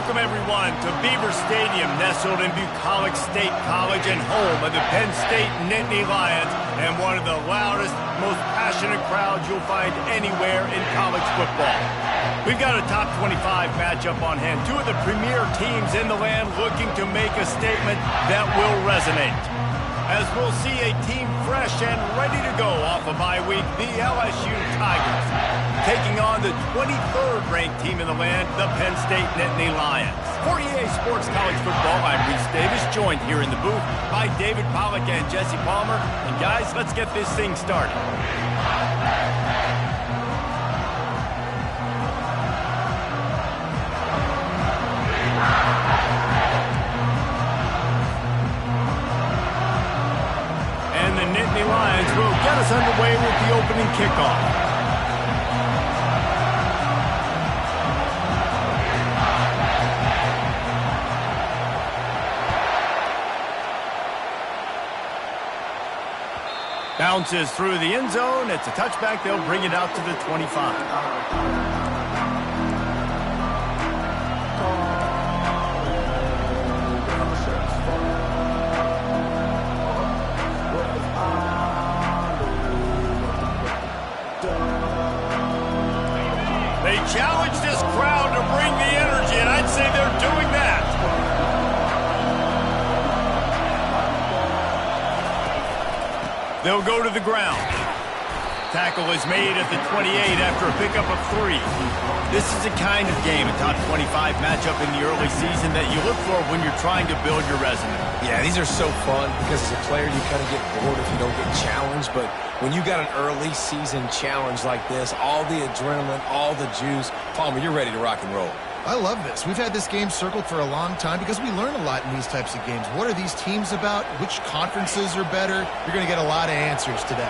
Welcome, everyone, to Beaver Stadium, nestled in Bucolic State College and home of the Penn State Nittany Lions, and one of the loudest, most passionate crowds you'll find anywhere in college football. We've got a top 25 matchup on hand. Two of the premier teams in the land looking to make a statement that will resonate. As we'll see a team fresh and ready to go off a bye week, the LSU Tigers, taking on the 23rd ranked team in the land, the Penn State Nittany Lions. For EA Sports College Football, I'm Reese Davis, joined here in the booth by David Pollack and Jesse Palmer. And guys, let's get this thing started. And the Nittany Lions will get us underway with the opening kickoff. Bounces through the end zone. It's a touchback. They'll bring it out to the 25. They challenge this crowd to bring the energy, and I'd say they're doing that. They'll go to the ground. Tackle is made at the 28 after a pickup of 3. This is the kind of game, a top 25 matchup in the early season, that you look for when you're trying to build your resume. Yeah, these are so fun because as a player you kind of get bored if you don't get challenged, but when you got an early season challenge like this, all the adrenaline, all the juice, Palmer, you're ready to rock and roll. I love this. We've had this game circled for a long time because we learn a lot in these types of games. What are these teams about? Which conferences are better? You're going to get a lot of answers today.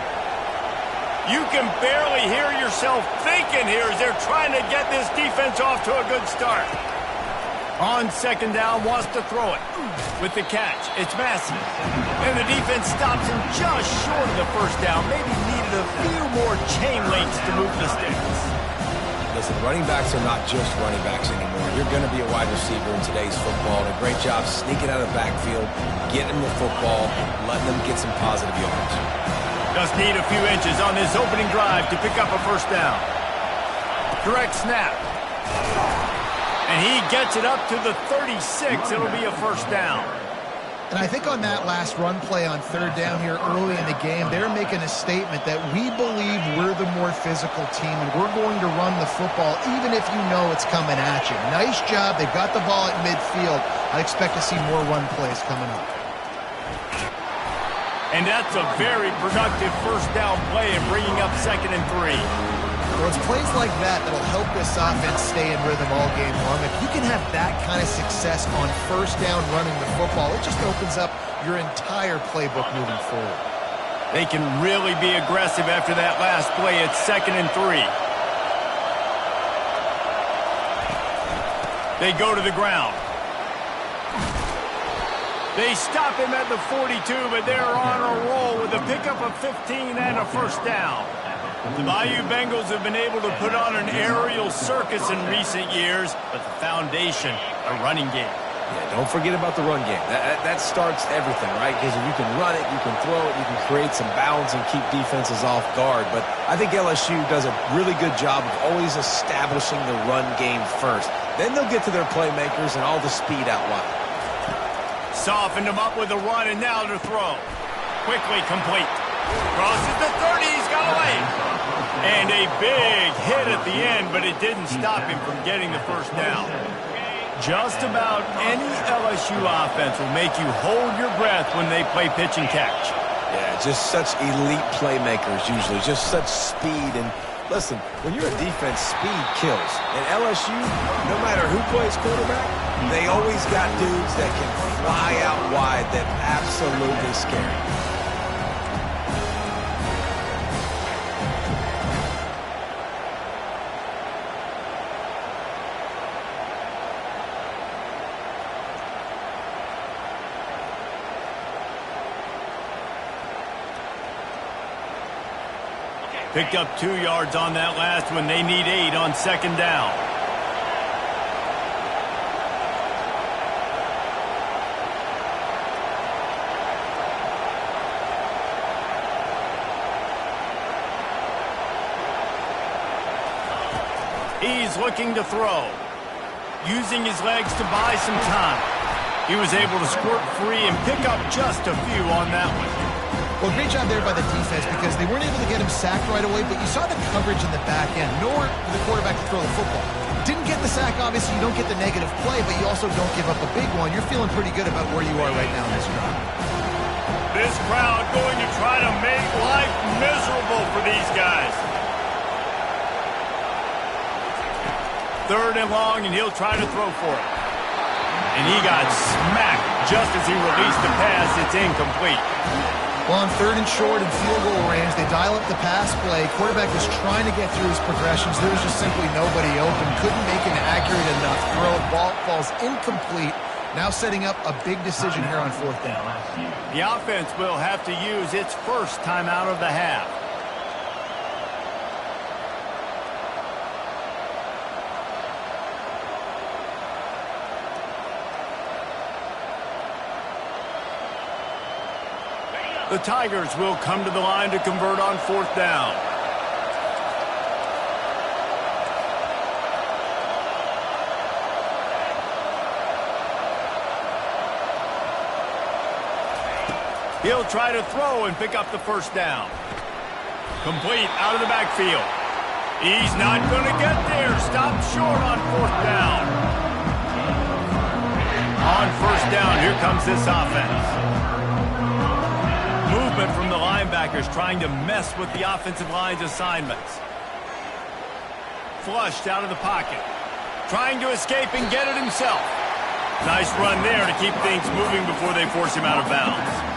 You can barely hear yourself thinking here as they're trying to get this defense off to a good start. On second down, wants to throw it. With the catch, it's Massey. And the defense stops him just short of the first down. Maybe needed a few more chain links to move the sticks. Listen, running backs are not just running backs anymore. You're going to be a wide receiver in today's football. And a great job sneaking out of the backfield, getting them the football, letting them get some positive yards. Just need a few inches on this opening drive to pick up a first down. Direct snap. And he gets it up to the 36. It'll be a first down. And I think on that last run play on third down here early in the game, they're making a statement that we believe we're the more physical team and we're going to run the football even if you know it's coming at you. Nice job. They've got the ball at midfield. I expect to see more run plays coming up. And that's a very productive first down play and bringing up 2nd and 3. Well, it's plays like that that'll help this offense stay in rhythm all game long. If you can have that kind of success on first down running the football, it just opens up your entire playbook moving forward. They can really be aggressive after that last play. It's 2nd and 3. They go to the ground. They stop him at the 42, but they're on a roll with a pickup of 15 and a first down. The Bayou Bengals have been able to put on an aerial circus in recent years, but the foundation, a running game. Yeah, don't forget about the run game. That starts everything, right? Because if you can run it, you can throw it, you can create some balance and keep defenses off guard. But I think LSU does a really good job of always establishing the run game first. Then they'll get to their playmakers and all the speed out wide. Softened him up with a run, and now to throw. Quickly complete. Crosses the 30, he's got away. And a big hit at the end, but it didn't stop him from getting the first down. Just about any LSU offense will make you hold your breath when they play pitch and catch. Yeah, just such elite playmakers usually, just such speed. And listen, when you're a defense, speed kills. And LSU, no matter who plays quarterback, they always got dudes that can fly out wide that absolutely scary. Picked up 2 yards on that last one. They need 8 on second down. He's looking to throw. Using his legs to buy some time. He was able to squirt free and pick up just a few on that one. Well, great job there by the defense because they weren't able to get him sacked right away, but you saw the coverage in the back end. Nowhere for the quarterback to throw the football. Didn't get the sack, obviously. You don't get the negative play, but you also don't give up a big one. You're feeling pretty good about where you are right now in this drive. This crowd going to try to make life miserable for these guys. 3rd and long, and he'll try to throw for it. And he got smacked just as he released the pass. It's incomplete. Well, on 3rd and short and field goal range, they dial up the pass play. Quarterback was trying to get through his progressions. There was just simply nobody open. Couldn't make an accurate enough throw. Ball falls incomplete. Now setting up a big decision here on 4th down. The offense will have to use its first timeout of the half. The Tigers will come to the line to convert on 4th down. He'll try to throw and pick up the 1st down. Complete out of the backfield. He's not going to get there. Stopped short on 4th down. On 1st down, here comes this offense. Movement from the linebackers trying to mess with the offensive line's assignments. Flushed out of the pocket. Trying to escape and get it himself. Nice run there to keep things moving before they force him out of bounds.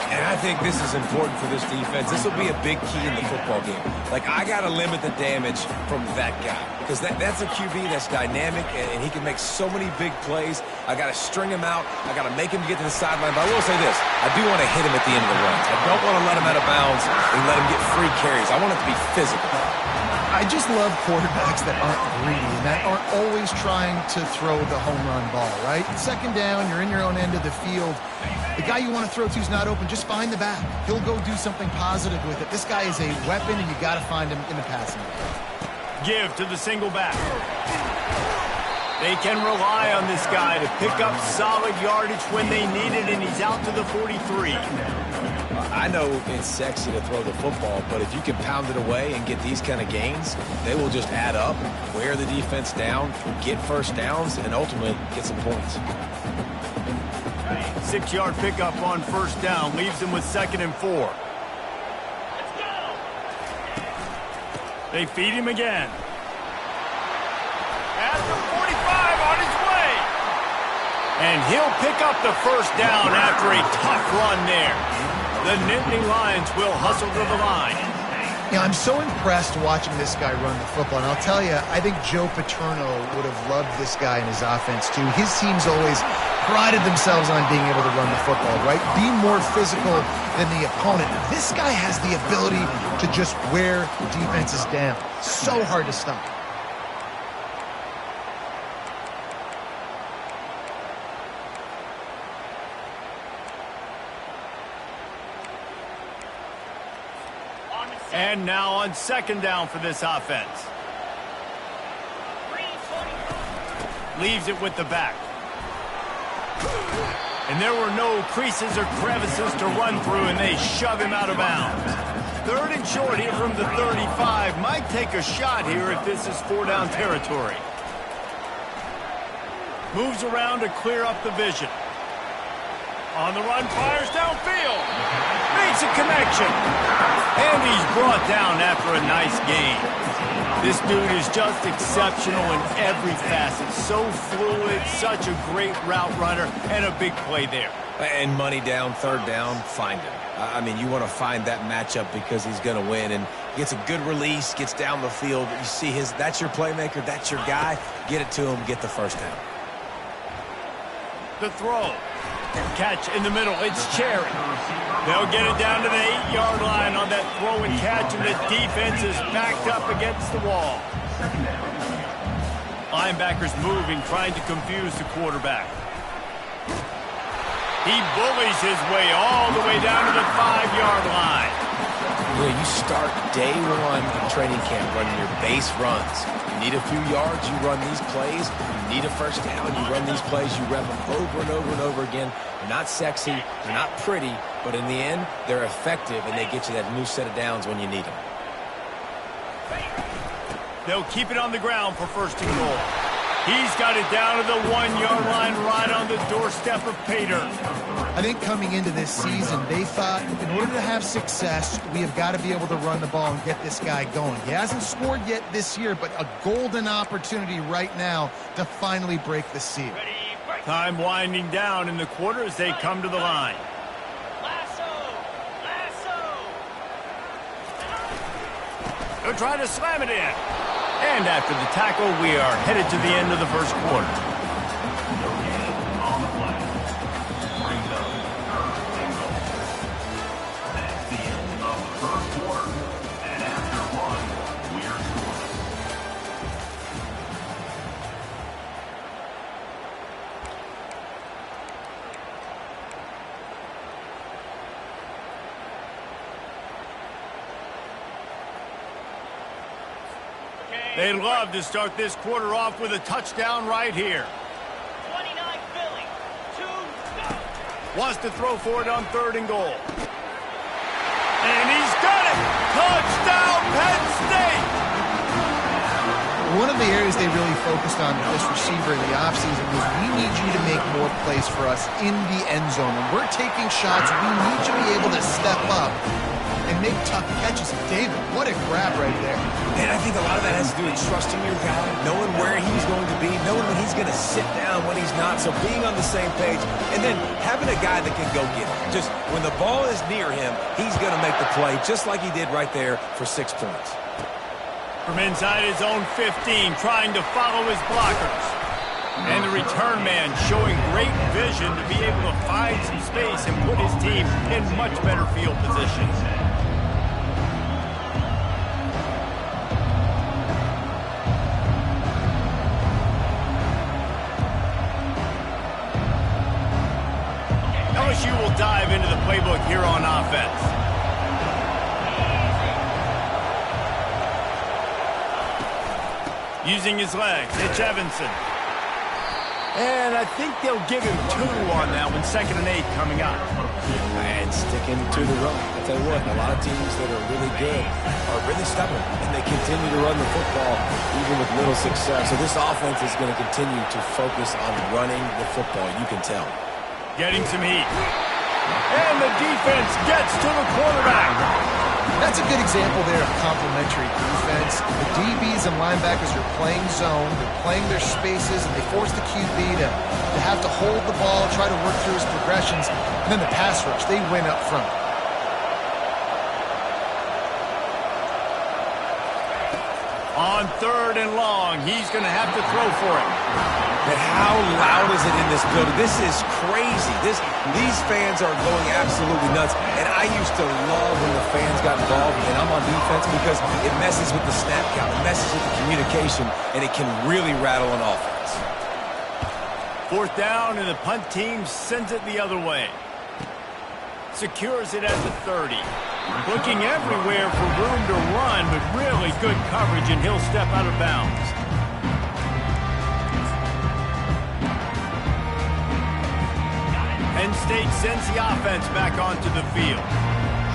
And I think this is important for this defense. This will be a big key in the football game. Like, I got to limit the damage from that guy. Because that's a QB that's dynamic, and he can make so many big plays. I got to string him out. I got to make him get to the sideline. But I will say this. I do want to hit him at the end of the runs. I don't want to let him out of bounds and let him get free carries. I want it to be physical. I just love quarterbacks that aren't greedy and that aren't always trying to throw the home run ball, right? 2nd down, you're in your own end of the field. The guy you want to throw to is not open. Just find the back. He'll go do something positive with it. This guy is a weapon, and you got to find him in the passing game. Give to the single back. They can rely on this guy to pick up solid yardage when they need it, and he's out to the 43. I know it's sexy to throw the football, but if you can pound it away and get these kind of gains, they will just add up, wear the defense down, get 1st downs, and ultimately get some points. 6-yard pickup on 1st down leaves him with 2nd and 4. Let's go. They feed him again. At the 45 on his way. And he'll pick up the 1st down after a tough run there. The Nittany Lions will hustle to the line. Yeah, I'm so impressed watching this guy run the football. And I'll tell you, I think Joe Paterno would have loved this guy in his offense, too. His teams always prided themselves on being able to run the football, right? Be more physical than the opponent. This guy has the ability to just wear defenses down. So hard to stop. And now on 2nd down for this offense. Leaves it with the back. And there were no creases or crevices to run through, and they shove him out of bounds. 3rd and short here from the 35. Might take a shot here if this is 4-down territory. Moves around to clear up the vision. On the run, fires downfield. Makes a connection. And he's brought down after a nice gain. This dude is just exceptional in every facet. So fluid, such a great route runner, and a big play there. And money down, 3rd down, find him. I mean, you want to find that matchup because he's going to win. And gets a good release, gets down the field. You see that's your playmaker, that's your guy. Get it to him, get the 1st down. The throw. Catch in the middle. It's Cherry. They'll get it down to the 8-yard line on that throw and catch, and the defense is backed up against the wall. Linebackers moving, trying to confuse the quarterback. He bullies his way all the way down to the 5-yard line. You know, you start day one of training camp running your base runs. You need a few yards, you run these plays. You need a first down, you run these plays. You rep them over and over and over again. They're not sexy, they're not pretty, but in the end, they're effective, and they get you that new set of downs when you need them. They'll keep it on the ground for first and goal. He's got it down to the 1-yard line right on the doorstep of Pater. I think coming into this season, they thought in order to have success, we have got to be able to run the ball and get this guy going. He hasn't scored yet this year, but a golden opportunity right now to finally break the seal. Time winding down in the quarter as they come to the line. They'll try to slam it in. And after the tackle, we are headed to the end of the first quarter. They'd love to start this quarter off with a touchdown right here. 29 Philly, 2, go! Wants to throw for it on third and goal. And he's got it! Touchdown, Penn State! One of the areas they really focused on with this receiver in the offseason was we need you to make more plays for us in the end zone. When we're taking shots, we need you to be able to step up and make tough catches. David, what a grab right there. And I think a lot of that has to do with trusting your guy, knowing where he's going to be, knowing when he's going to sit down, when he's not. So being on the same page, and then having a guy that can go get it. Just when the ball is near him, he's going to make the play, just like he did right there for 6 points. From inside his own 15, trying to follow his blockers. And the return man showing great vision to be able to find some space and put his team in much better field position. LSU will dive into the playbook here on offense. Using his legs, it's Evanson. And I think they'll give him 2 on that one, 2nd and 8 coming up. And sticking to the run. I'll tell you what, a lot of teams that are really good are really stubborn, and they continue to run the football even with little success. So this offense is going to continue to focus on running the football, you can tell. Getting some heat. And the defense gets to the quarterback. That's a good example there of complementary defense. The DBs and linebackers are playing zone, they're playing their spaces, and they force the QB to have to hold the ball, try to work through his progressions, and then the pass rush, they win up front. On 3rd and long, he's going to have to throw for it. But how loud is it in this building? This is crazy. These fans are going absolutely nuts. And I used to love when the fans got involved, and I'm on defense, because it messes with the snap count, it messes with the communication, and it can really rattle an offense. 4th down, and the punt team sends it the other way. Secures it at the 30. Looking everywhere for room to run, but really good coverage, and he'll step out of bounds. Penn State sends the offense back onto the field.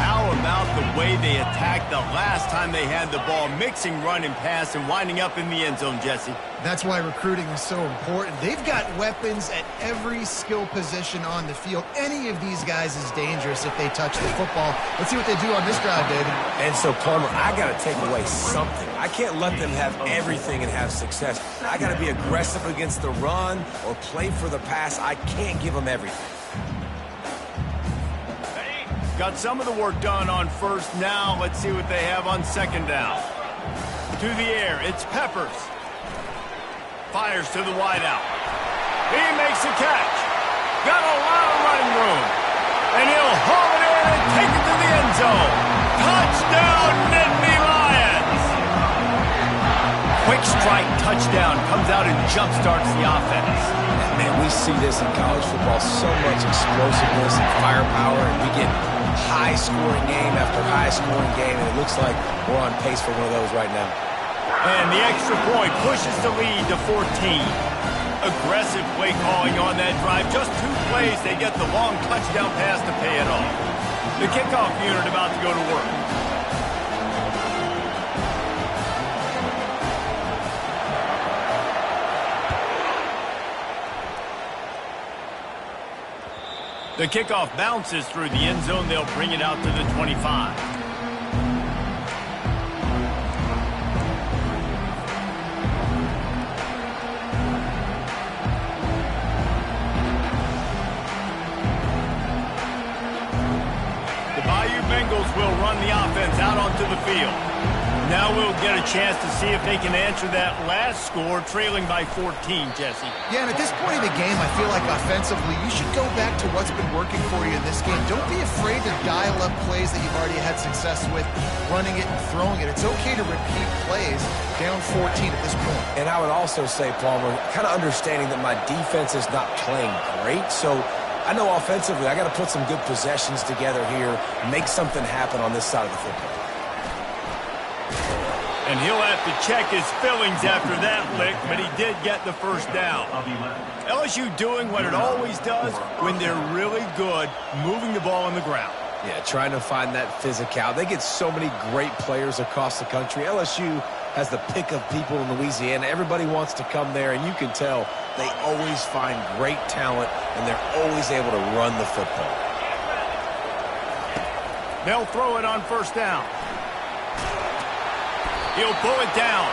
How about the way they attacked the last time they had the ball, mixing run and pass and winding up in the end zone, Jesse? That's why recruiting is so important. They've got weapons at every skill position on the field. Any of these guys is dangerous if they touch the football. Let's see what they do on this drive, David. And so, Palmer, I got to take away something. I can't let them have everything and have success. I got to be aggressive against the run or play for the pass. I can't give them everything. Got some of the work done on 1st. Now let's see what they have on 2nd down. To the air, it's Peppers. Fires to the wideout. He makes a catch. Got a lot of running room. And he'll haul it in and take it to the end zone. Touchdown, Nittany Lions! Quick strike touchdown comes out and jumpstarts the offense. Man, we see this in college football, so much explosiveness and firepower, and we get high-scoring game after high high-scoring game, and it looks like we're on pace for one of those right now. And the extra point pushes the lead to 14. Aggressive play calling on that drive. Just 2 plays, they get the long touchdown pass to pay it off. The kickoff unit about to go to work. The kickoff bounces through the end zone. They'll bring it out to the 25. The Bayou Bengals will run the offense out onto the field. Now we'll get a chance to see if they can answer that last score, trailing by 14, Jesse. Yeah, and at this point in the game, I feel like offensively, you should go back to what's been working for you in this game. Don't be afraid to dial up plays that you've already had success with, running it and throwing it. It's okay to repeat plays down 14 at this point. And I would also say, Palmer, kind of understanding that my defense is not playing great, so I know offensively I got to put some good possessions together here, make something happen on this side of the football. And he'll have to check his fillings after that lick, but he did get the first down. LSU doing what it always does when they're really good, moving the ball on the ground. Yeah, trying to find that physicality. They get so many great players across the country. LSU has the pick of people in Louisiana. Everybody wants to come there, and you can tell they always find great talent, and they're always able to run the football. They'll throw it on first down. He'll pull it down.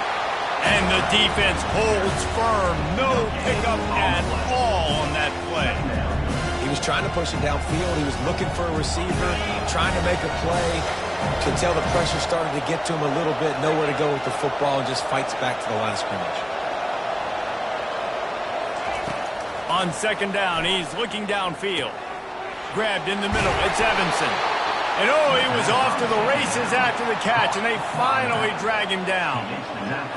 And the defense holds firm. No pickup at all on that play. He was trying to push it downfield. He was looking for a receiver, trying to make a play. You can tell the pressure started to get to him a little bit. Nowhere to go with the football, and just fights back to the line of scrimmage. On second down, he's looking downfield. Grabbed in the middle. It's Evanson. And oh, he was off to the races after the catch, and they finally drag him down.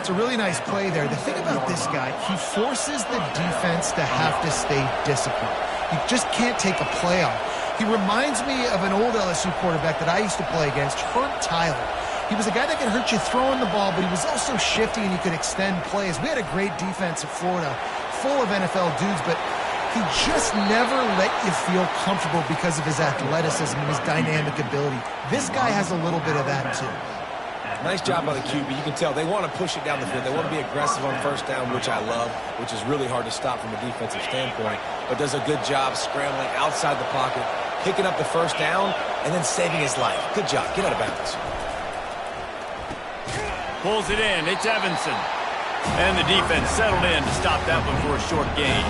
It's a really nice play there. The thing about this guy, he forces the defense to have to stay disciplined. You just can't take a play off. He reminds me of an old LSU quarterback that I used to play against, Herb Tyler. He was a guy that could hurt you throwing the ball, but he was also shifty and he could extend plays. We had a great defense at Florida, full of NFL dudes, but he just never let you feel comfortable because of his athleticism and his dynamic ability. This guy has a little bit of that, too. Nice job by the QB. You can tell they want to push it down the field. They want to be aggressive on first down, which I love, which is really hard to stop from a defensive standpoint, but does a good job scrambling outside the pocket, picking up the first down, and then saving his life. Good job. Get out of bounds. Pulls it in. It's Evanson. And the defense settled in to stop that one for a short gain.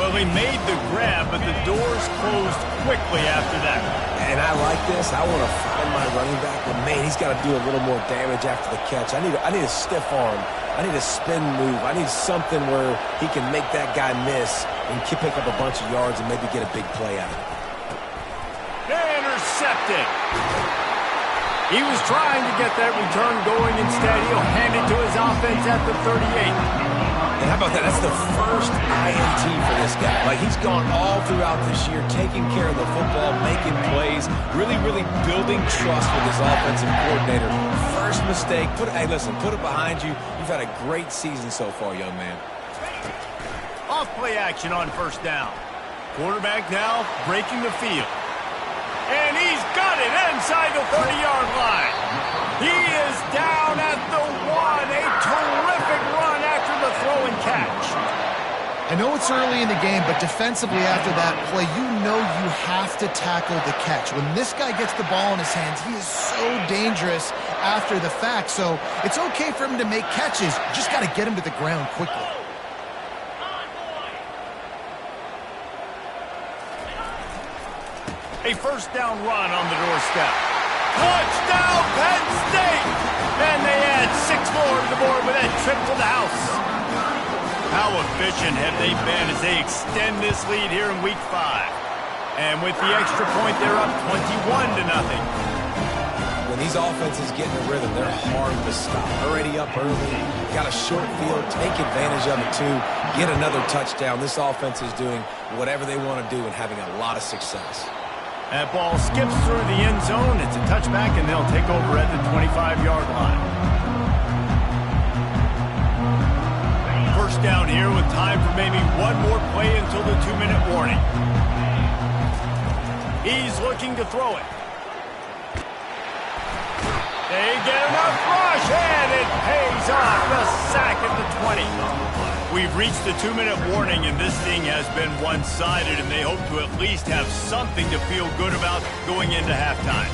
Well, he made the grab, but the doors closed quickly after that. And I like this. I want to find my running back, but man, he's got to do a little more damage after the catch. I need a stiff arm. I need a spin move. I need something where he can make that guy miss and pick up a bunch of yards and maybe get a big play out of it. Intercepted. He was trying to get that return going. Instead, he'll hand it to his offense at the 38. And how about that? That's the first INT for this guy. Like, he's gone all throughout this year, taking care of the football, making plays, really, really building trust with his offensive coordinator. First mistake. Hey, listen, put it behind you. You've had a great season so far, young man. Off play action on first down. Quarterback now breaking the field. And he's got it inside the 30-yard line. He is down at the 1. A terrific run after the throw and catch. I know it's early in the game, but defensively after that play, you know you have to tackle the catch. When this guy gets the ball in his hands, he is so dangerous after the fact. So it's okay for him to make catches. You just got to get him to the ground quickly. A first down run on the doorstep. Touchdown, Penn State! And they add 6 more to the board with that trip to the house. How efficient have they been as they extend this lead here in Week 5? And with the extra point, they're up 21-0. When these offenses get in a rhythm, they're hard to stop. Already up early, got a short field, take advantage of it too, get another touchdown. This offense is doing whatever they want to do and having a lot of success. That ball skips through the end zone. It's a touchback, and they'll take over at the 25-yard line. First down here with time for maybe one more play until the 2-minute warning. He's looking to throw it. They get enough rush, and it pays off. The sack at the 20. We've reached the 2-minute warning, and this thing has been one-sided, and they hope to at least have something to feel good about going into halftime.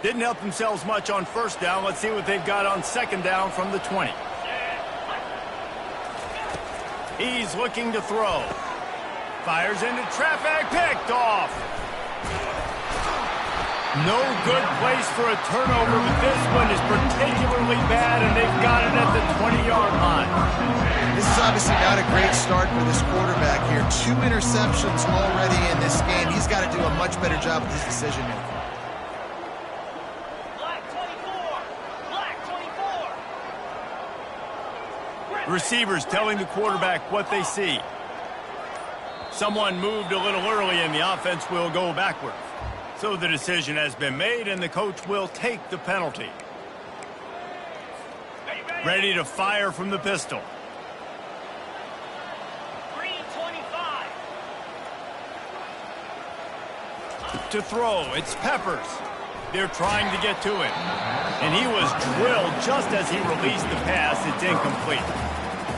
Didn't help themselves much on first down. Let's see what they've got on second down from the 20. He's looking to throw. Fires into traffic, picked off. No good place for a turnover, but this one is particularly bad, and they've got it at the 20-yard line. This is obviously not a great start for this quarterback here. 2 interceptions already in this game. He's got to do a much better job with his decision-making. Black 24. Black 24. Receivers telling the quarterback what they see. Someone moved a little early, and the offense will go backwards. So the decision has been made, and the coach will take the penalty. Ready to fire from the pistol. Green 25. To throw, it's Peppers. They're trying to get to him. And he was drilled just as he released the pass. It's incomplete.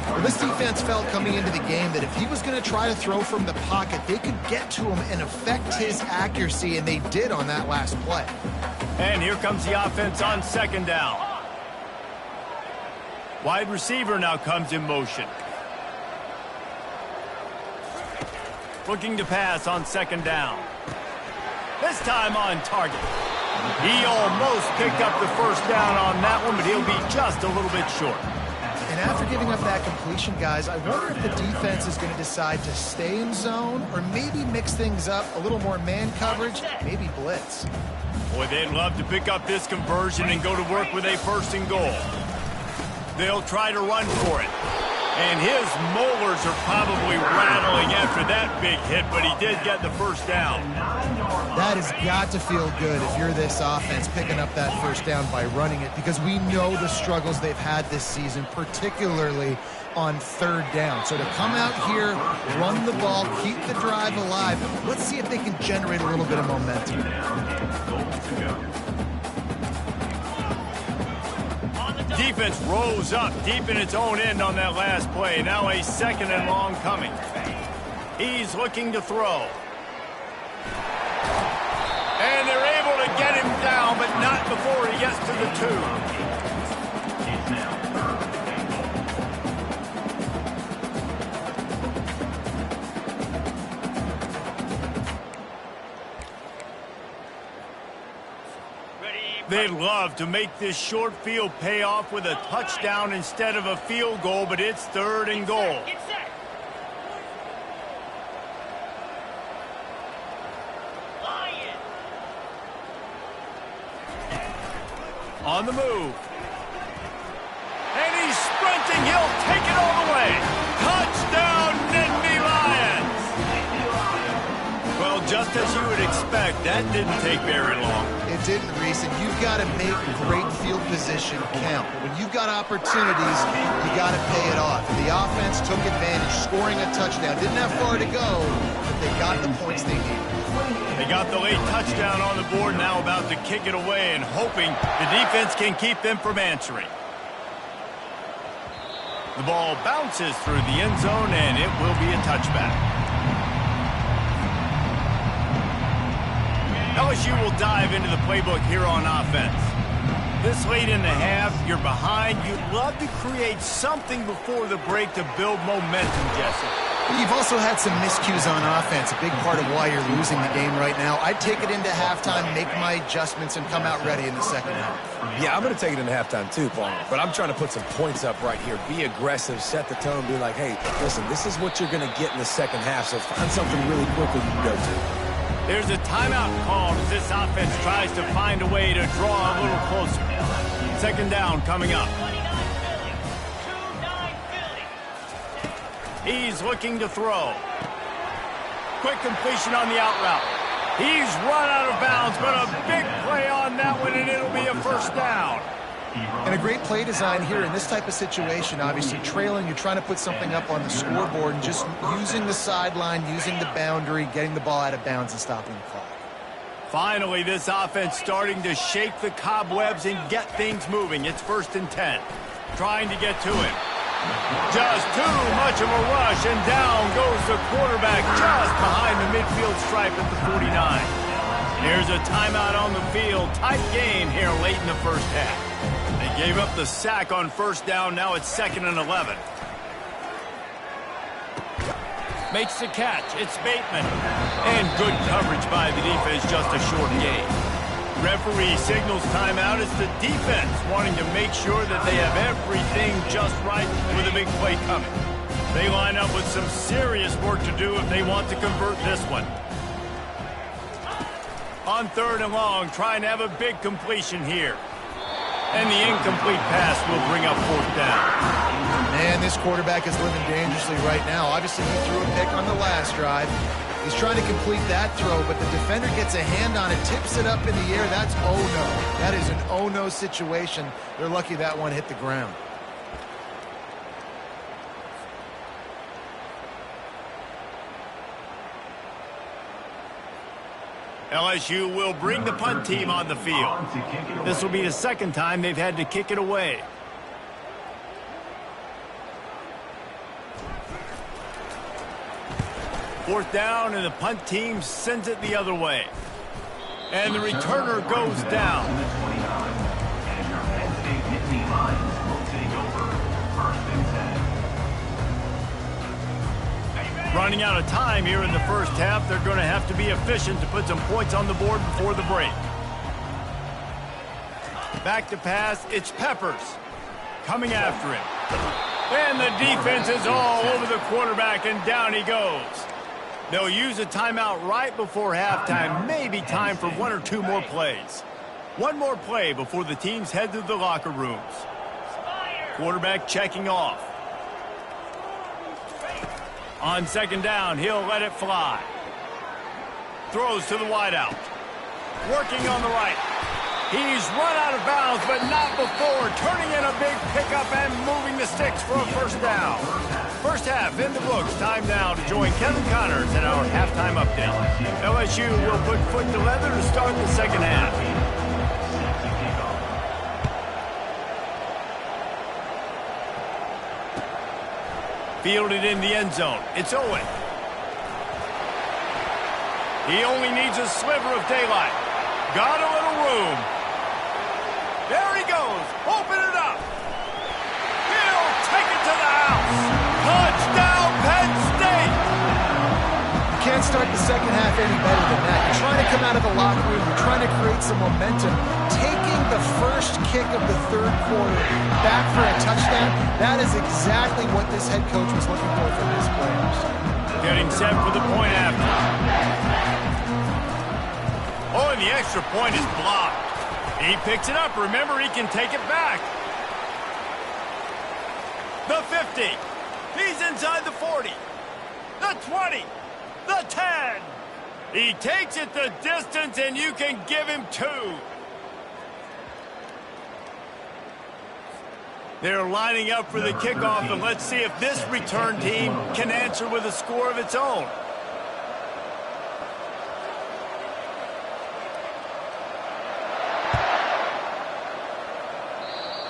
Well, this defense felt coming into the game that if he was going to try to throw from the pocket, they could get to him and affect his accuracy, and they did on that last play. And here comes the offense on second down. Wide receiver now comes in motion. Looking to pass on second down. This time on target. He almost picked up the first down on that one, but he'll be just a little bit short. And after giving up that completion, guys, I wonder if the defense is going to decide to stay in zone or maybe mix things up, a little more man coverage, maybe blitz. Boy, they'd love to pick up this conversion and go to work with a first and goal. They'll try to run for it. And his molars are probably rattling after that big hit, but he did get the first down. That has got to feel good if you're this offense picking up that first down by running it, because we know the struggles they've had this season, particularly on third down. So to come out here, run the ball, keep the drive alive, let's see if they can generate a little bit of momentum. Defense rose up deep in its own end on that last play. Now a second and long coming. He's looking to throw. And they're able to get him down, but not before he gets to the 2. They'd love to make this short field pay off with a touchdown instead of a field goal, but it's third and goal. Get set. Lion. On the move. And he's sprinting. He'll take it all the way. Touchdown, Nittany Lions. Well, just as you would expect, that didn't take very long. It didn't, Reese, and you've got to make great field position count. When you've got opportunities, you got to pay it off. The offense took advantage, scoring a touchdown. Didn't have far to go, but they got the points they needed. They got the late touchdown on the board, now about to kick it away and hoping the defense can keep them from answering. The ball bounces through the end zone, and it will be a touchback. LSU will dive into the playbook here on offense. This late in the half, you're behind. You'd love to create something before the break to build momentum, Jesse. You've also had some miscues on offense, a big part of why you're losing the game right now. I'd take it into halftime, make my adjustments, and come out ready in the second half. Yeah, I'm going to take it into halftime too, Paul. But I'm trying to put some points up right here. Be aggressive, set the tone, be like, hey, listen, this is what you're going to get in the second half, so find something really quickly you can go to. There's a timeout called as this offense tries to find a way to draw a little closer. Second down coming up. 29 Philly. 2-9. He's looking to throw. Quick completion on the out route. He's run out of bounds, but a big play on that one, and it'll be a first down. And a great play design here in this type of situation. Obviously, trailing, you're trying to put something up on the scoreboard, and just using the sideline, using the boundary, getting the ball out of bounds and stopping the clock. Finally, this offense starting to shake the cobwebs and get things moving. It's 1st and 10. Trying to get to him. Just too much of a rush, and down goes the quarterback just behind the midfield stripe at the 49. Here's a timeout on the field. Tight game here late in the first half. They gave up the sack on 1st down. Now it's 2nd and 11. Makes the catch. It's Bateman. And good coverage by the defense, just a short gain. Referee signals timeout. It's the defense wanting to make sure that they have everything just right with a big play coming. They line up with some serious work to do if they want to convert this one. On 3rd and long, trying to have a big completion here. And the incomplete pass will bring up 4th down. Man, this quarterback is living dangerously right now. Obviously, he threw a pick on the last drive. He's trying to complete that throw, but the defender gets a hand on it, tips it up in the air. That's oh-no. That is an oh-no situation. They're lucky that one hit the ground. LSU will bring the punt team on the field. This will be the 2nd time they've had to kick it away. Fourth down, and the punt team sends it the other way. And the returner goes down. Running out of time here in the first half. They're going to have to be efficient to put some points on the board before the break. Back to pass. It's Peppers coming after him. And the defense is all over the quarterback, and down he goes. They'll use a timeout right before halftime. Maybe time for 1 or 2 more plays. One more play before the teams head to the locker rooms. Quarterback checking off. On 2nd down, he'll let it fly. Throws to the wideout. Working on the right. He's run out of bounds, but not before. Turning in a big pickup and moving the sticks for a first down. First half in the books. Time now to join Kevin Connors in our halftime update. LSU will put foot to leather to start the second half. Fielded in the end zone. It's Owen. He only needs a sliver of daylight. Got a little room. There he goes. Open it up. He'll take it to the house. Touchdown, Penn State. You can't start the second half any better than that. You're trying to come out of the locker room. You're trying to create some momentum. Taking the first kick of the 3rd quarter back for a touchdown, that is exactly what this head coach was looking for from his players. Getting set for the point after. Oh, and the extra point is blocked. He picks it up. Remember, he can take it back. The 50. He's inside the 40. The 20. The 10. He takes it the distance, and you can give him 2. They're lining up for the kickoff, and let's see if this return team can answer with a score of its own.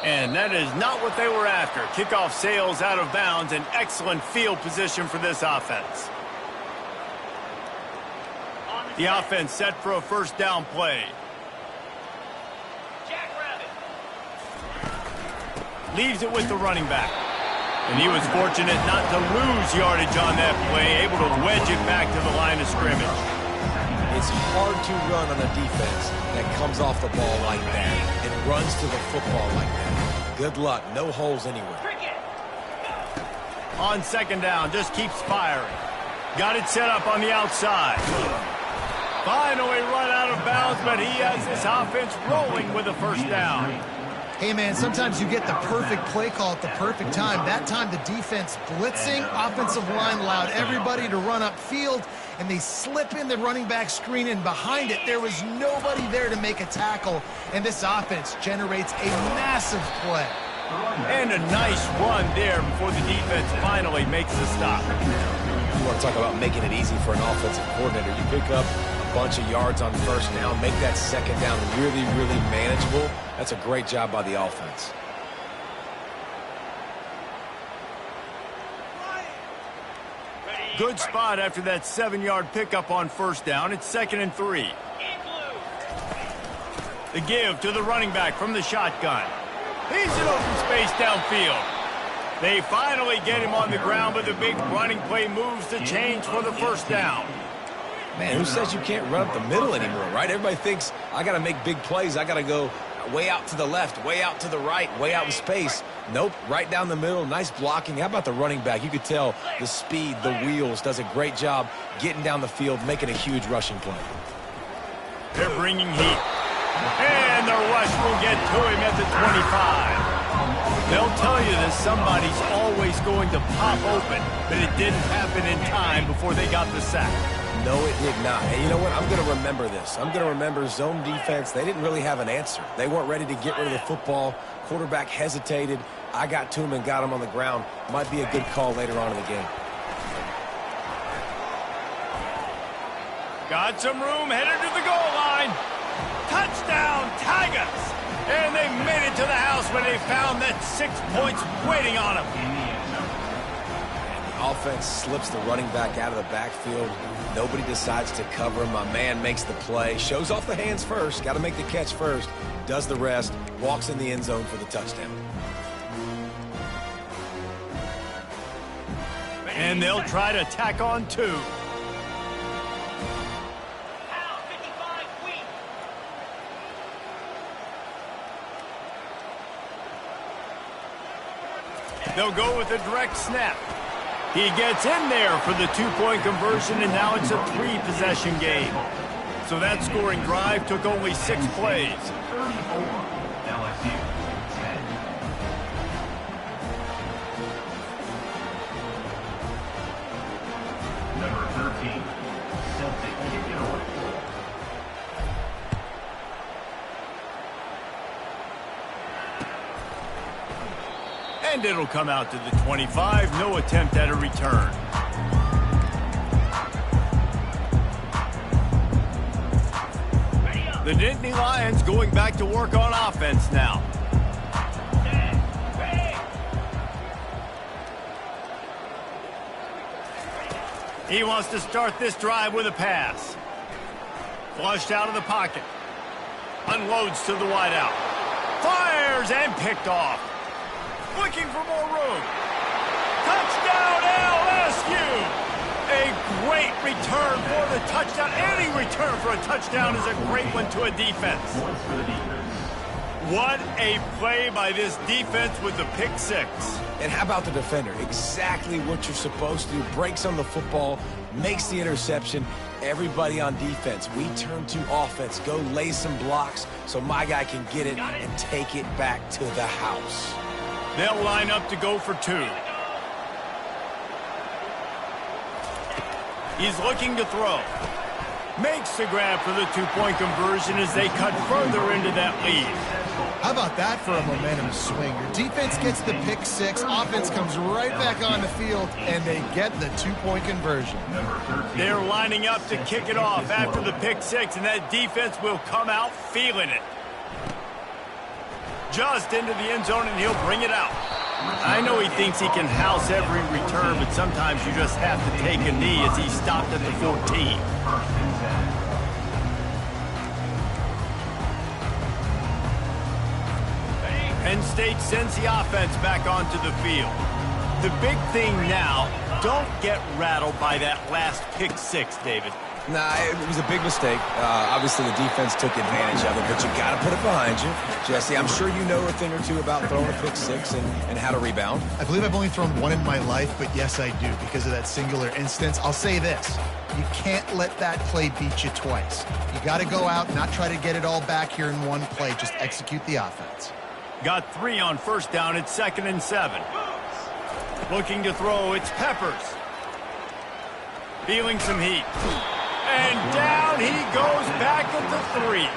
And that is not what they were after. Kickoff sails out of bounds, and excellent field position for this offense. The offense set for a first down play. Leaves it with the running back. And he was fortunate not to lose yardage on that play, able to wedge it back to the line of scrimmage. It's hard to run on a defense that comes off the ball like that and runs to the football like that. Good luck. No holes anywhere. On 2nd down, just keeps firing. Got it set up on the outside. Finally run out of bounds, but he has this offense rolling with a first down. Hey, man, sometimes you get the perfect play call at the perfect time. That time, the defense blitzing, offensive line allowed everybody to run upfield, and they slip in the running back screen, and behind it, there was nobody there to make a tackle, and this offense generates a massive play. And a nice run there before the defense finally makes the stop. You want to talk about making it easy for an offensive coordinator. You pick up a bunch of yards on first down, make that second down really, really manageable. That's a great job by the offense. Good spot after that 7-yard pickup on first down. It's 2nd and 3. The give to the running back from the shotgun. He's in open space downfield. They finally get him on the ground, but the big running play moves the change for the first down. Man, who says you can't run up the middle anymore, right? Everybody thinks I got to make big plays. I got to go way out to the left, way out to the right, way out in space. Nope, right down the middle, nice blocking. How about the running back? You could tell the speed, the wheels, does a great job getting down the field, making a huge rushing play. They're bringing heat. And the rush will get to him at the 25. They'll tell you that somebody's always going to pop open, but it didn't happen in time before they got the sack. No, it did not. And you know what? I'm going to remember this. I'm going to remember zone defense. They didn't really have an answer. They weren't ready to get rid of the football. Quarterback hesitated. I got to him and got him on the ground. Might be a good call later on in the game. Got some room, headed to the goal line. Touchdown, Tigers! And they made it to the house when they found that 6 points waiting on them. The offense slips the running back out of the backfield. Nobody decides to cover him. My man makes the play. Shows off the hands first. Got to make the catch first. Does the rest. Walks in the end zone for the touchdown. And they'll try to tack on 2. They'll go with a direct snap. He gets in there for the 2-point conversion, and now it's a 3-possession game. So that scoring drive took only 6 plays. Number 13, Celtic kicker. And it'll come out to the 25. No attempt at a return. The Nittany Lions going back to work on offense now. He wants to start this drive with a pass. Flushed out of the pocket. Unloads to the wideout. Fires and picked off. Looking for more room. Touchdown, LSU! A great return for the touchdown. Any return for a touchdown is a great one to a defense. What a play by this defense with the pick 6. And how about the defender? Exactly what you're supposed to do. Breaks on the football, makes the interception. Everybody on defense, we turn to offense. Go lay some blocks so my guy can get it and take it back to the house. They'll line up to go for 2. He's looking to throw. Makes the grab for the 2-point conversion as they cut further into that lead. How about that for a momentum swing? Your defense gets the pick 6, offense comes right back on the field, and they get the 2-point conversion. They're lining up to kick it off after the pick 6, and that defense will come out feeling it. Just into the end zone, and he'll bring it out. I know he thinks he can house every return, but sometimes you just have to take a knee as he stopped at the 14. Penn State sends the offense back onto the field. The big thing now, don't get rattled by that last pick 6, David. Nah, it was a big mistake. Obviously, the defense took advantage of it, but you got to put it behind you. Jesse, I'm sure you know a thing or two about throwing a pick 6 and how to rebound. I believe I've only thrown 1 in my life, but yes, I do because of that singular instance. I'll say this. You can't let that play beat you twice. You got to go out, not try to get it all back here in one play. Just execute the offense. Got 3 on first down. It's 2nd and 7. Looking to throw. It's Peppers. Feeling some heat. And down he goes back at the 3.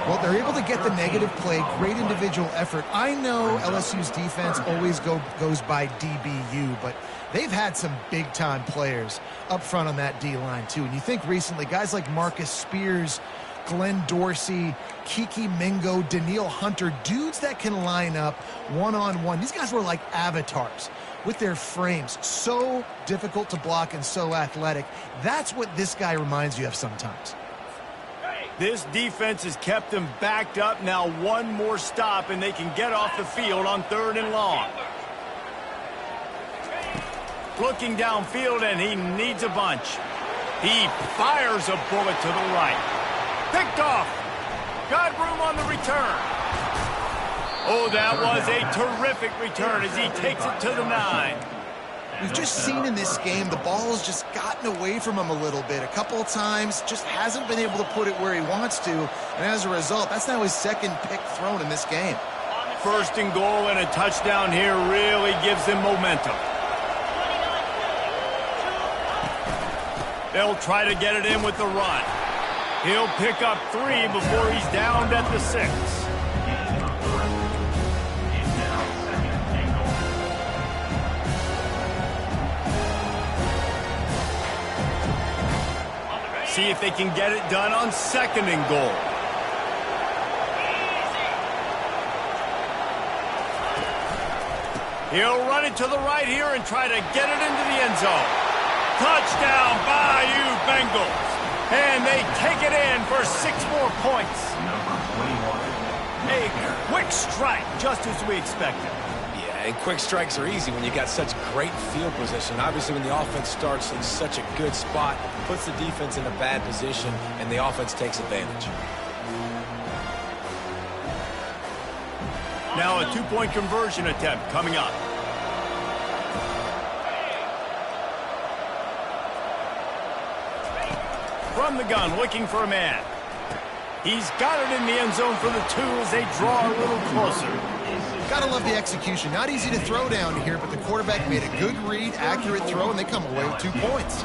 Well, they're able to get the negative play, great individual effort. I know LSU's defense always goes by DBU, but they've had some big-time players up front on that D-line, too. And you think recently, guys like Marcus Spears, Glenn Dorsey, Kiki Mingo, Daniil Hunter, dudes that can line up one-on-one. These guys were like avatars with their frames. So difficult to block and so athletic. That's what this guy reminds you of sometimes. This defense has kept them backed up. Now one more stop, and they can get off the field on 3rd and long. Looking downfield, and he needs a bunch. He fires a bullet to the right. Picked off. Got room on the return. Oh, that was a terrific return as he takes it to the 9. We've just seen in this game the ball has just gotten away from him a little bit. A couple of times, just hasn't been able to put it where he wants to. And as a result, that's now his 2nd pick thrown in this game. 1st and goal, and a touchdown here really gives them momentum. They'll try to get it in with the run. He'll pick up 3 before he's downed at the 6. See if they can get it done on 2nd and goal. He'll run it to the right here and try to get it into the end zone. Touchdown, Bayou Bengals. And they take it in for 6 more points. A quick strike, just as we expected. And quick strikes are easy when you got such great field position. Obviously, when the offense starts in such a good spot, puts the defense in a bad position, and the offense takes advantage. Now a 2-point conversion attempt coming up. From the gun, looking for a man. He's got it in the end zone for the 2 as they draw a little closer. Gotta love the execution. Not easy to throw down here, but the quarterback made a good read, accurate throw, and they come away with 2 points.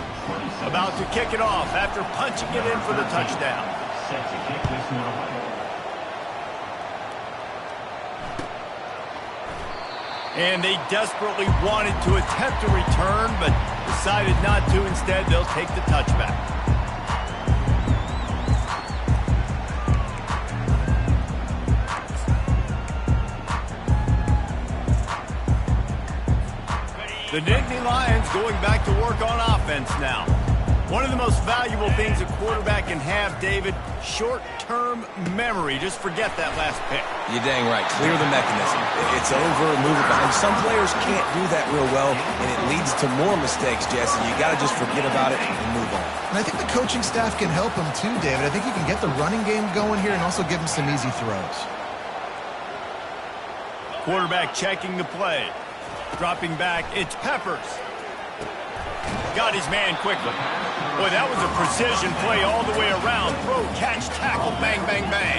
About to kick it off after punching it in for the touchdown. Set to kick this one away. And they desperately wanted to attempt a return, but decided not to. Instead, they'll take the touchback. The Nittany Lions going back to work on offense now. One of the most valuable things a quarterback can have, David, short-term memory. Just forget that last pick. You're dang right. Clear the mechanism. It's over, move it behind. Some players can't do that real well, and it leads to more mistakes, Jesse. You got to just forget about it and move on. And I think the coaching staff can help him too, David. I think he can get the running game going here and also give him some easy throws. Quarterback checking the play. Dropping back, it's Peppers. Got his man quickly. Boy, that was a precision play all the way around. Throw, catch, tackle, bang, bang, bang.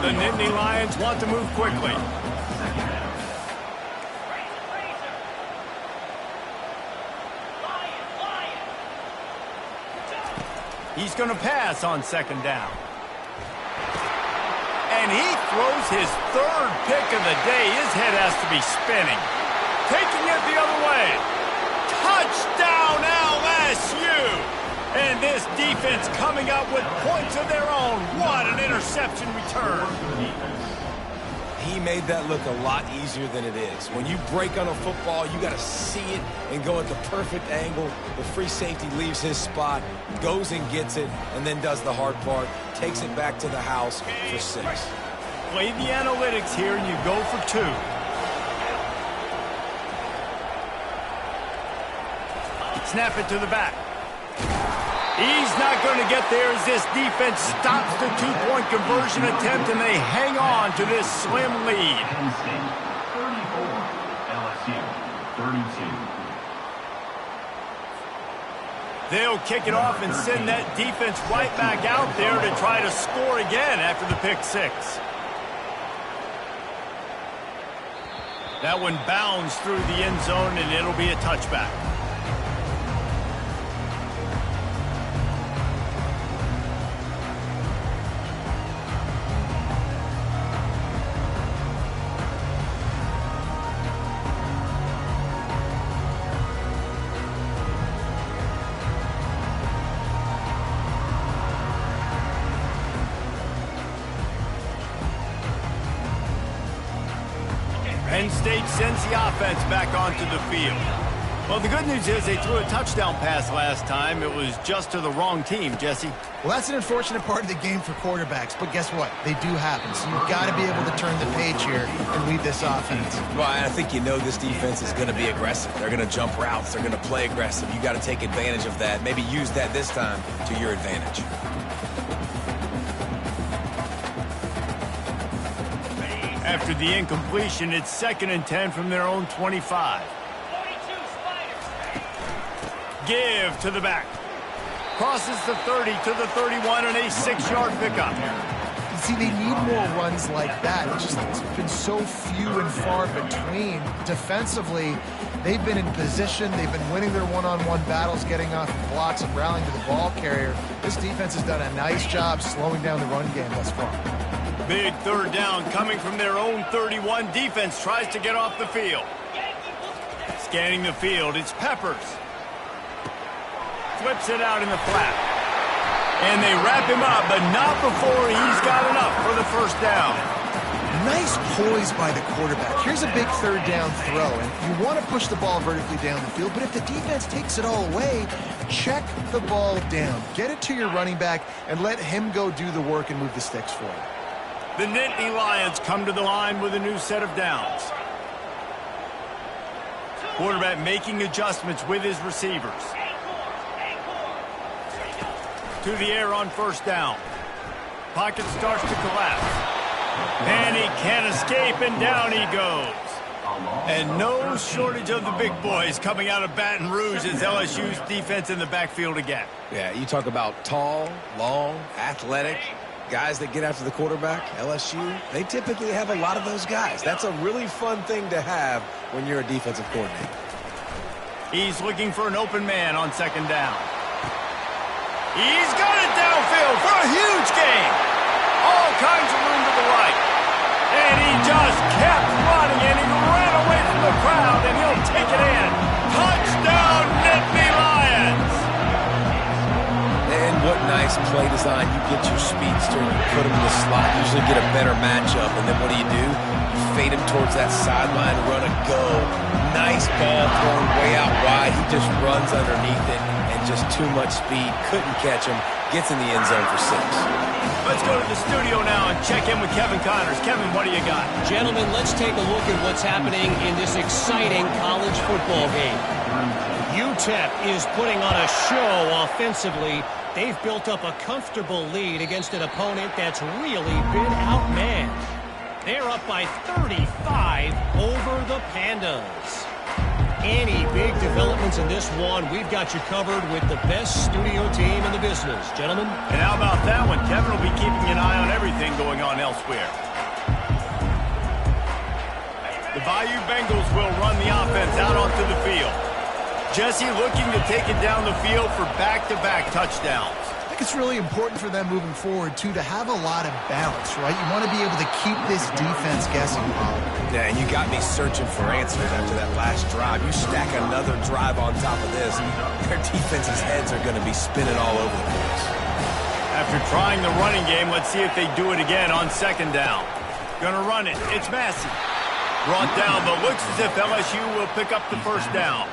The Nittany Lions want to move quickly. He's going to pass on 2nd down. And he throws his 3rd pick of the day. His head has to be spinning. Taking it the other way. Touchdown, LSU! And this defense coming up with points of their own. What an interception return. He made that look a lot easier than it is. When you break on a football, you got to see it and go at the perfect angle. The free safety leaves his spot, goes and gets it, and then does the hard part, takes it back to the house for 6. Play the analytics here, and you go for 2. Snap it to the back. He's not going to get there as this defense stops the 2-point conversion attempt, and they hang on to this slim lead. Penn State 34, LSU 32. They'll kick it off and send that defense right back out there to try to score again after the pick 6. That one bounds through the end zone, and it'll be a touchback. Penn State sends the offense back onto the field. Well, the good news is they threw a touchdown pass last time. It was just to the wrong team, Jesse. Well, that's an unfortunate part of the game for quarterbacks, but guess what? They do happen, so you've got to be able to turn the page here and lead this offense. Well, I think you know this defense is going to be aggressive. They're going to jump routes. They're going to play aggressive. You got to take advantage of that. Maybe use that this time to your advantage. After the incompletion, it's 2nd and 10 from their own 25. 42 Spiders. Give to the back. Crosses the 30 to the 31 and a 6-yard pickup. See, they need more runs like that. It's been so few and far between. Defensively, they've been in position. They've been winning their one-on-one battles, getting off the blocks and rallying to the ball carrier. This defense has done a nice job slowing down the run game thus far. Big 3rd down coming from their own 31. Defense tries to get off the field. Scanning the field, it's Peppers. Flips it out in the flat. And they wrap him up, but not before he's got enough for the 1st down. Nice poise by the quarterback. Here's a big 3rd down throw, and you want to push the ball vertically down the field, but if the defense takes it all away, check the ball down. Get it to your running back and let him go do the work and move the sticks for you. The Nittany Lions come to the line with a new set of downs. Quarterback making adjustments with his receivers. To the air on 1st down. Pocket starts to collapse. And he can't escape, and down he goes. And no shortage of the big boys coming out of Baton Rouge as LSU's defense in the backfield again. Yeah, you talk about tall, long, athletic guys that get after the quarterback. LSU, they typically have a lot of those guys. That's a really fun thing to have when you're a defensive coordinator. He's looking for an open man on 2nd down. He's got it downfield for a huge gain. All kinds of room to the right. And he just kept running, and he ran away from the crowd, and he'll take it in. Touchdown, Nittany Lions! And what nice play design. You get your speedster, you put him in the slot, usually get a better matchup, and then what do? You fade him towards that sideline, run a go. Nice ball thrown way out wide. He just runs underneath it, and just too much speed. Couldn't catch him. Gets in the end zone for 6. Let's go to the studio now and check in with Kevin Connors. Kevin, what do you got? Gentlemen, let's take a look at what's happening in this exciting college football game. UTEP is putting on a show offensively. They've built up a comfortable lead against an opponent that's really been outmanned. They're up by 35 over the Pandas. Any big developments in this one, we've got you covered with the best studio team in the business. Gentlemen? And how about that one? Kevin will be keeping an eye on everything going on elsewhere. The Bayou Bengals will run the offense out onto the field. Jesse looking to take it down the field for back-to-back touchdowns. I think it's really important for them moving forward, too, to have a lot of balance, right? You want to be able to keep this defense guessing. Yeah, and you got me searching for answers after that last drive. You stack another drive on top of this, their defense's heads are going to be spinning all over the place. After trying the running game, let's see if they do it again on 2nd down. Gonna run it. It's Massey. Brought down, but looks as if LSU will pick up the 1st down.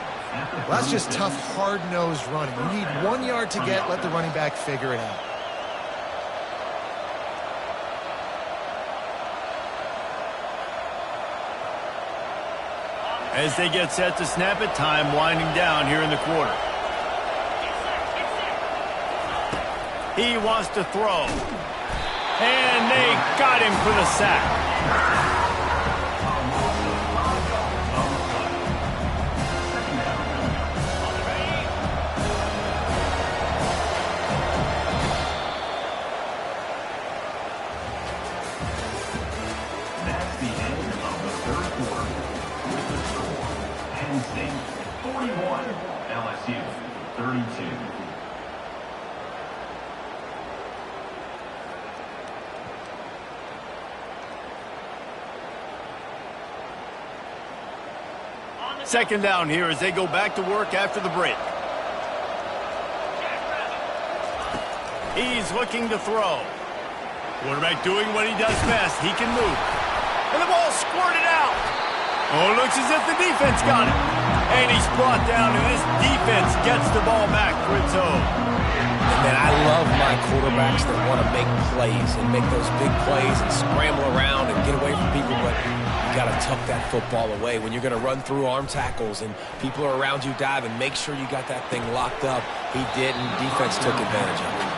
Well, that's just tough, hard-nosed running. You need 1 yard to get, let the running back figure it out. As they get set to snap it, time winding down here in the quarter. He wants to throw. And they got him for the sack. LSU. Second down here as they go back to work after the break. He's looking to throw. Quarterback doing what he does best. He can move. And the ball squirted out. Oh, it looks as if the defense got it. And he's brought down, and this defense gets the ball back for its own. And man, I love my quarterbacks that want to make plays and make those big plays and scramble around and get away from people, but you got to tuck that football away. When you're going to run through arm tackles and people are around you diving, make sure you got that thing locked up. He didn't. Defense took advantage of it.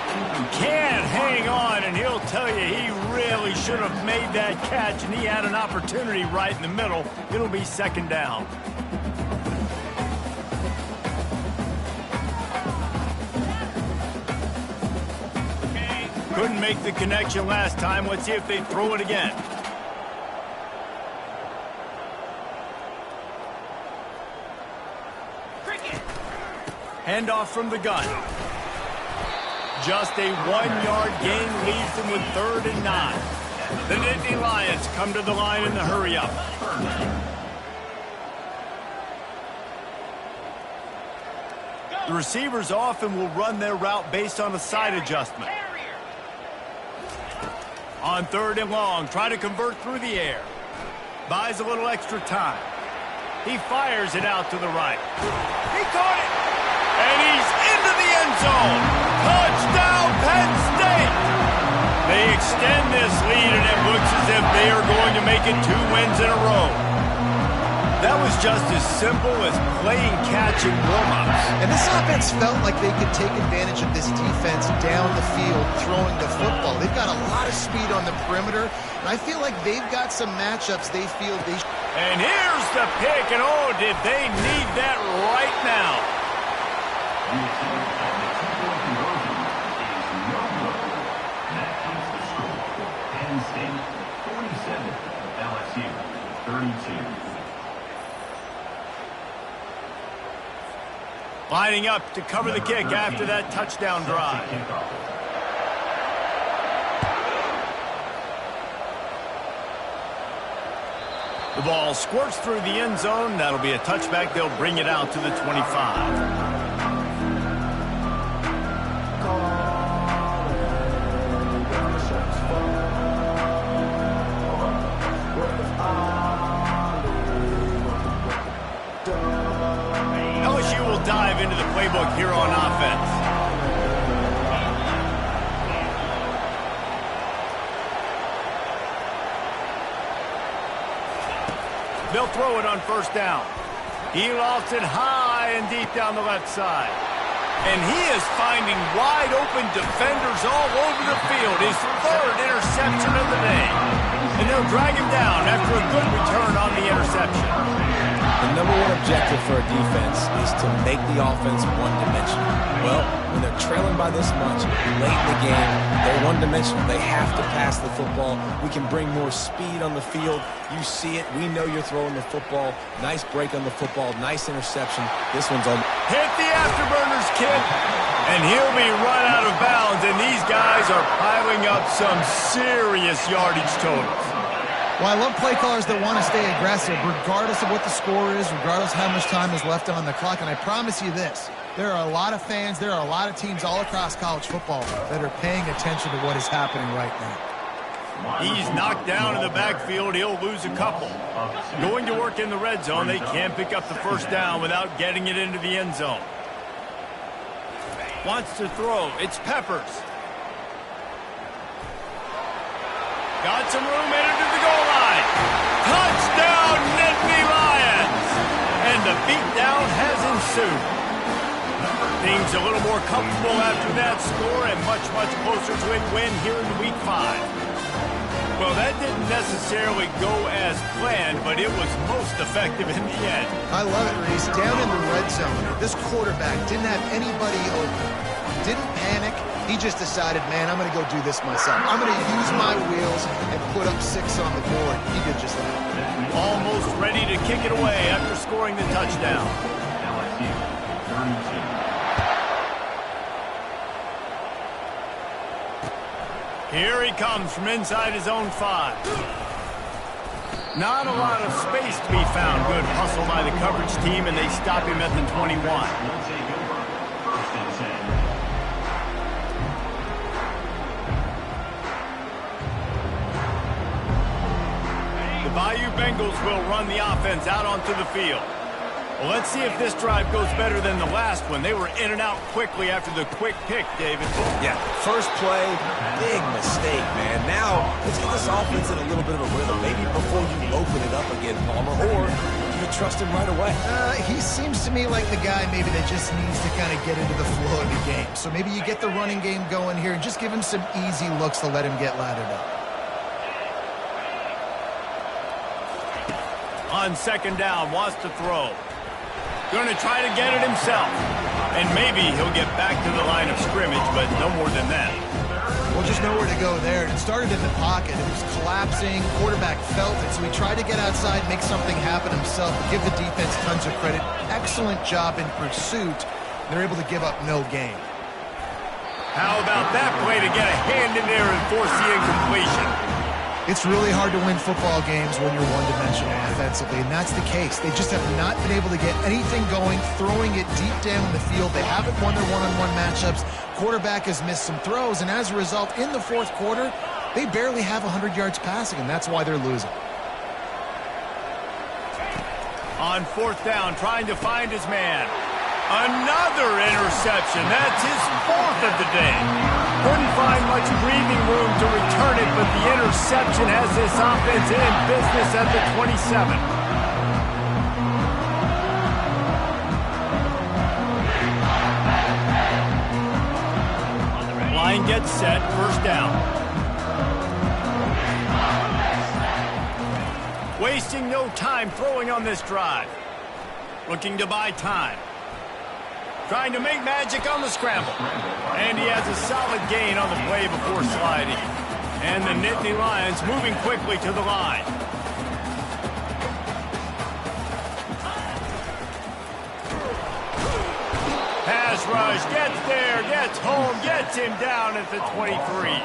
Can't hang on, and he'll tell you he really should have made that catch, and he had an opportunity right in the middle. It'll be second down. Couldn't make the connection last time. Let's see if they throw it again. Handoff from the gun. Just a 1-yard gain leaves them with 3rd and 9. The Nittany Lions come to the line in the hurry-up. The receivers often will run their route based on a side adjustment. On 3rd and long, try to convert through the air. Buys a little extra time. He fires it out to the right. He caught it! And he's into the end zone. Touchdown, Penn State! They extend this lead, and it looks as if they are going to make it 2 wins in a row. That was just as simple as playing catch in warm-ups. And this offense felt like they could take advantage of this defense down the field, throwing the football. They've got a lot of speed on the perimeter, and I feel like they've got some matchups they feel they should. And here's the pick, and oh, did they need that right now. The attempt at the two-point conversion is no good. That keeps the score. Penn State 47, LSU 32. Lining up to cover the kick after that touchdown drive. The ball squirts through the end zone. That'll be a touchback. They'll bring it out to the 25. LSU will dive into the playbook here on offense. They'll throw it on 1st down. He lofts it high and deep down the left side. And he is finding wide open defenders all over the field. His 3rd interception of the day. And they'll drag him down after a good return on the interception. The number one objective for a defense is to make the offense one-dimensional. Well, when they're trailing by this much, late in the game, they're one-dimensional. They have to pass the football. We can bring more speed on the field. You see it. We know you're throwing the football. Nice break on the football. Nice interception. This one's on. Hit the afterburners, kid. And he'll be run out of bounds. And these guys are piling up some serious yardage totals. Well, I love play callers that want to stay aggressive, regardless of what the score is, regardless how much time is left on the clock. And I promise you this, there are a lot of fans, there are a lot of teams all across college football that are paying attention to what is happening right now. He's knocked down in the backfield. He'll lose a couple. Going to work in the red zone, they can't pick up the 1st down without getting it into the end zone. Wants to throw. It's Peppers. Got some room, headed to the goal line. Touchdown, Nittany Lions! And the beatdown has ensued. Things a little more comfortable after that score and much, much closer to a win here in Week 5. Well, that didn't necessarily go as planned, but it was most effective in the end. I love it, Reese. Down in the red zone, this quarterback didn't have anybody open. Didn't panic. He just decided, man, I'm going to go do this myself. I'm going to use my wheels and put up 6 on the board. He did just that. Almost ready to kick it away after scoring the touchdown. LSU 32. Here he comes from inside his own 5. Not a lot of space to be found. Good hustle by the coverage team, and they stop him at the 21. We'll take over. First and 10. The Bayou Bengals will run the offense out onto the field. Well, let's see if this drive goes better than the last one. They were in and out quickly after the quick pick, David. Yeah, first play, big mistake, man. Now, let's get this offense in a little bit of a rhythm. Maybe before you open it up again, Palmer, or you can trust him right away. He seems to me like the guy maybe that just needs to kind of get into the flow of the game. So maybe you get the running game going here and just give him some easy looks to let him get lathered up. On second down, wants to throw. Going to try to get it himself. And maybe he'll get back to the line of scrimmage, but no more than that. Well, just nowhere to go there. It started in the pocket. It was collapsing. Quarterback felt it, so he tried to get outside, make something happen himself. But give the defense tons of credit. Excellent job in pursuit. They're able to give up no gain. How about that play to get a hand in there and force the incompletion? It's really hard to win football games when you're one-dimensional offensively, and that's the case. They just have not been able to get anything going, throwing it deep down in the field. They haven't won their one-on-one matchups. Quarterback has missed some throws, and as a result, in the fourth quarter, they barely have 100 yards passing, and that's why they're losing. On fourth down, trying to find his man. Another interception. That's his 4th of the day. Couldn't find much breathing room to return it, but the interception has this offense in business at the 27. Line gets set, first down. Wasting no time throwing on this drive. Looking to buy time. Trying to make magic on the scramble. And he has a solid gain on the play before sliding. And the Nittany Lions moving quickly to the line. Pass rush, gets there, gets home, gets him down at the 23.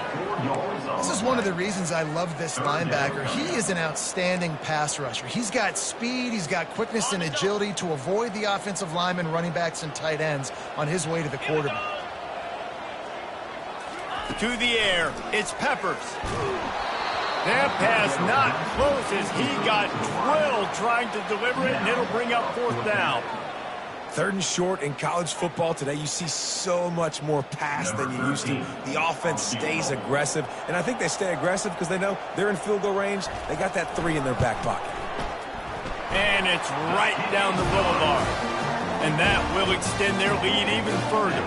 This is one of the reasons I love this linebacker. He is an outstanding pass rusher. He's got speed, he's got quickness and agility to avoid the offensive linemen, running backs, and tight ends on his way to the quarterback. To the air, it's Peppers. That pass not close as he got drilled trying to deliver it, and it'll bring up fourth down. 3rd and short in college football today. You see so much more pass than you used to. The offense stays aggressive, and I think they stay aggressive because they know they're in field goal range. They got that 3 in their back pocket. And it's right down the boulevard. And that will extend their lead even further.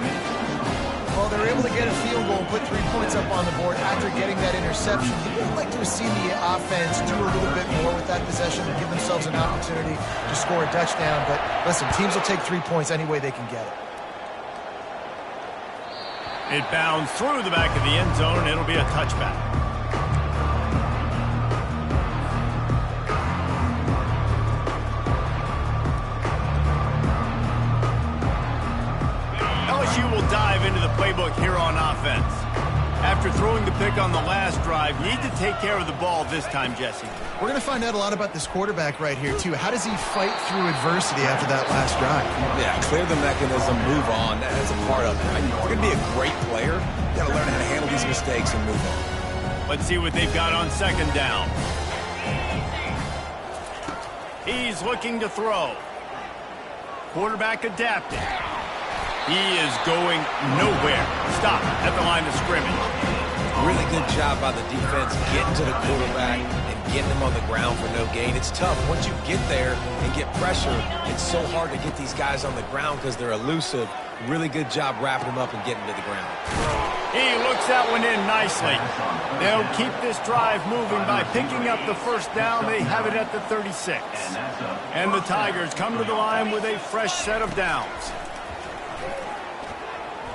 Well, they're able to get a field goal and put 3 points up on the board after getting that interception. You would like to have seen the offense do a little bit more with that possession and give themselves an opportunity to score a touchdown. But listen, teams will take 3 points any way they can get it. It bounds through the back of the end zone, and it'll be a touchback. LSU will dive into the playbook here on offense. After throwing the pick on the last drive, need to take care of the ball this time, Jesse. We're going to find out a lot about this quarterback right here, too. How does he fight through adversity after that last drive? Yeah, clear the mechanism, move on. That's a part of it. Right? If you're going to be a great player, you got to learn how to handle these mistakes and move on. Let's see what they've got on second down. He's looking to throw. Quarterback adapting. He is going nowhere. Stop at the line of scrimmage. Really good job by the defense getting to the quarterback and getting him on the ground for no gain. It's tough. Once you get there and get pressure, it's so hard to get these guys on the ground because they're elusive. Really good job wrapping them up and getting to the ground. He looks that one in nicely. They'll keep this drive moving by picking up the first down. They have it at the 36. And the Tigers come to the line with a fresh set of downs.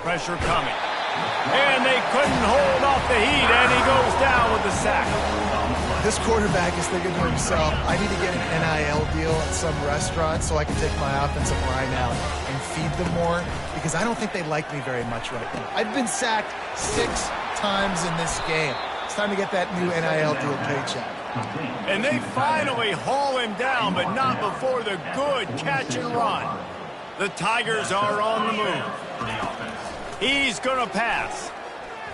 Pressure coming. And they couldn't hold off the heat, and he goes down with the sack. This quarterback is thinking to himself, I need to get an NIL deal at some restaurant so I can take my offensive line out and feed them more, because I don't think they like me very much right now. I've been sacked 6 times in this game. It's time to get that new NIL deal paycheck. And they finally haul him down, but not before the good catch and run. The Tigers are on the move. He's going to pass.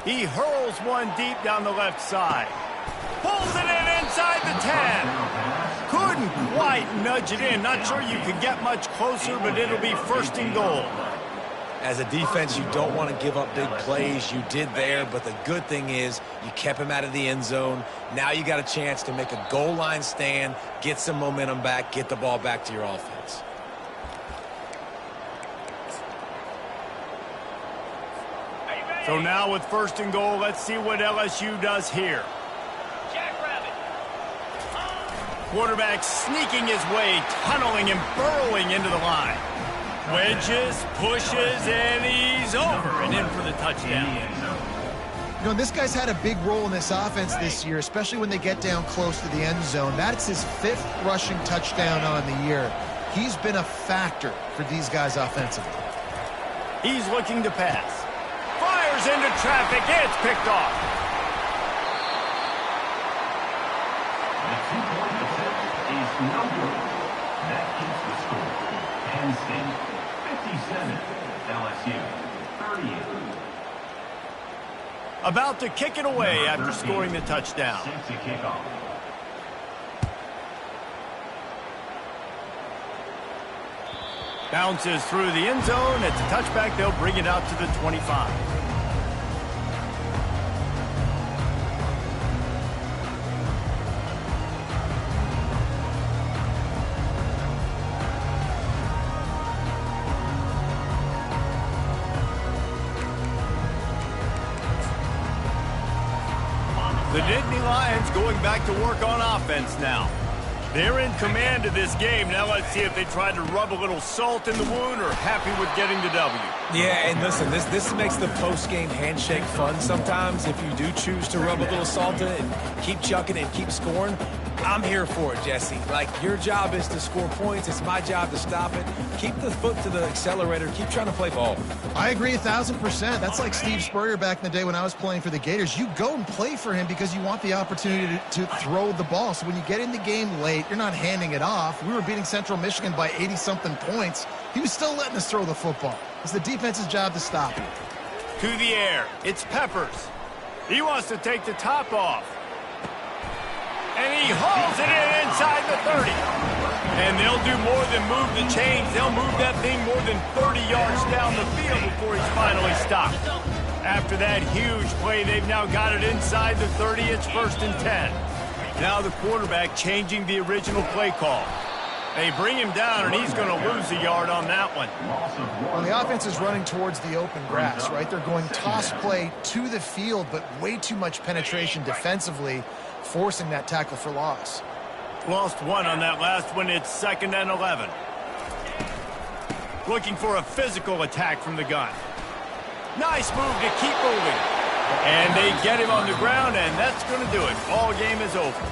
He hurls one deep down the left side. Pulls it in inside the 10. Couldn't quite nudge it in. Not sure you could get much closer, but it'll be 1st and goal. As a defense, you don't want to give up big plays. You did there, but the good thing is you kept him out of the end zone. Now you got a chance to make a goal line stand, get some momentum back, get the ball back to your offense. So now with 1st and goal, let's see what LSU does here. Quarterback sneaking his way, tunneling and burrowing into the line. Wedges, pushes, and he's over and in for the touchdown. You know, this guy's had a big role in this offense this year, especially when they get down close to the end zone. That's his 5th rushing touchdown on the year. He's been a factor for these guys offensively. He's looking to pass. Fires into traffic. It's picked off. No good. That keeps the score. Penn State 57, LSU 38. About to kick it away after scoring the touchdown. Set to kick off. Bounces through the end zone. It's a touchback. They'll bring it out to the 25. The Nittany Lions going back to work on offense now. They're in command of this game. Now let's see if they try to rub a little salt in the wound or happy with getting the W. Yeah, and listen, this makes the post-game handshake fun sometimes. If you do choose to rub a little salt in it and keep chucking and keep scoring, I'm here for it, Jesse. Like, your job is to score points. It's my job to stop it. Keep the foot to the accelerator. Keep trying to play ball. I agree 1,000%. That's like Steve Spurrier back in the day when I was playing for the Gators. You go and play for him because you want the opportunity to throw the ball. So when you get in the game late, you're not handing it off. We were beating Central Michigan by 80-something points. He was still letting us throw the football. It's the defense's job to stop it. To the air. It's Peppers. He wants to take the top off. And he hauls it in inside the 30. And they'll do more than move the chains. They'll move that thing more than 30 yards down the field before he's finally stopped. After that huge play, they've now got it inside the 30. It's 1st and 10. Now the quarterback changing the original play call. They bring him down, and he's going to lose a yard on that one. Well, the offense is running towards the open grass, right? They're going toss play to the field, but way too much penetration defensively, forcing that tackle for loss. Lost one on that last one. It's 2nd and 11. Looking for a physical attack from the gun. Nice move to keep moving. And they get him on the ground, and that's going to do it. Ball game is over.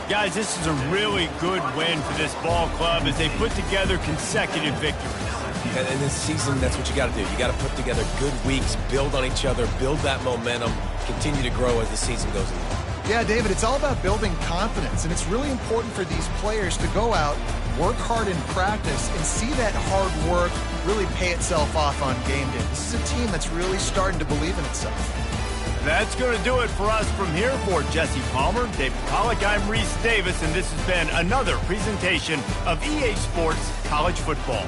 Guys, this is a really good win for this ball club as they put together consecutive victories. And in this season, that's what you got to do. You got to put together good weeks, build on each other, build that momentum, continue to grow as the season goes along. Yeah, David, it's all about building confidence, and it's really important for these players to go out, work hard in practice, and see that hard work really pay itself off on game day. This is a team that's really starting to believe in itself. That's going to do it for us from here. For Jesse Palmer, David Pollack, I'm Reese Davis, and this has been another presentation of EA Sports College Football.